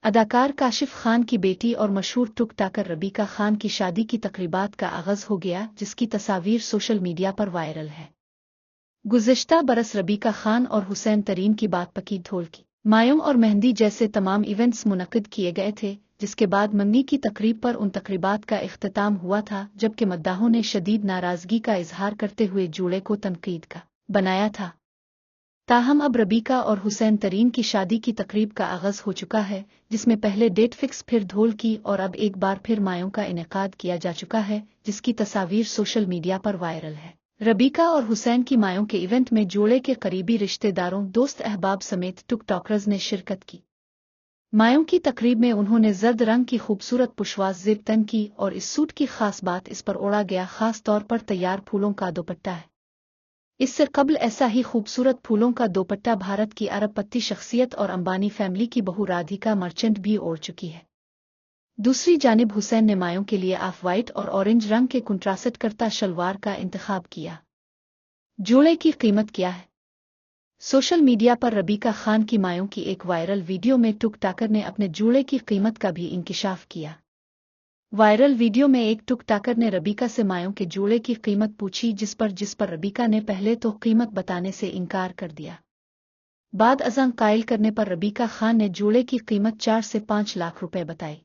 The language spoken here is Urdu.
اداکار کاشف خان کی بیٹی اور مشہور ٹک ٹاکر ربیکہ خان کی شادی کی تقریبات کا آغاز ہو گیا، جس کی تصاویر سوشل میڈیا پر وائرل ہے۔ گزشتہ برس ربیکہ خان اور حسین ترین کی بات پکی ڈھول کی مایوں اور مہندی جیسے تمام ایونٹس منعقد کیے گئے تھے، جس کے بعد منگنی کی تقریب پر ان تقریبات کا اختتام ہوا تھا، جبکہ مداحوں نے شدید ناراضگی کا اظہار کرتے ہوئے جوڑے کو تنقید کا بنایا تھا۔ تاہم اب ربیکہ اور حسین ترین کی شادی کی تقریب کا آغاز ہو چکا ہے، جس میں پہلے ڈیٹ فکس پھر ڈھول کی اور اب ایک بار پھر مایوں کا انعقاد کیا جا چکا ہے، جس کی تصاویر سوشل میڈیا پر وائرل ہے۔ ربیکہ اور حسین کی مایوں کے ایونٹ میں جوڑے کے قریبی رشتہ داروں، دوست احباب سمیت ٹک ٹاکرز نے شرکت کی۔ مایوں کی تقریب میں انہوں نے زرد رنگ کی خوبصورت پشواز زیب تن کی، اور اس سوٹ کی خاص بات اس پر اوڑھا گیا خاص طور پر تیار پھولوں کا دوپٹہ ہے۔ اس سے قبل ایسا ہی خوبصورت پھولوں کا دوپٹہ بھارت کی ارب پتی شخصیت اور امبانی فیملی کی بہو رادھیکا مرچنٹ بھی اوڑھ چکی ہے۔ دوسری جانب حسین نے مایوں کے لیے آف وائٹ اور اورنج رنگ کے کنٹراسٹ کرتا شلوار کا انتخاب کیا۔ جوڑے کی قیمت کیا ہے؟ سوشل میڈیا پر ربیکہ خان کی مایوں کی ایک وائرل ویڈیو میں ٹک ٹاکر نے اپنے جوڑے کی قیمت کا بھی انکشاف کیا۔ وائرل ویڈیو میں ایک ٹک ٹاکر نے ربیکہ سے مایوں کے جوڑے کی قیمت پوچھی، جس پر ربیکہ نے پہلے تو قیمت بتانے سے انکار کر دیا۔ بعد ازاں قائل کرنے پر ربیکہ خان نے جوڑے کی قیمت 4 سے 5 لاکھ روپے بتائی۔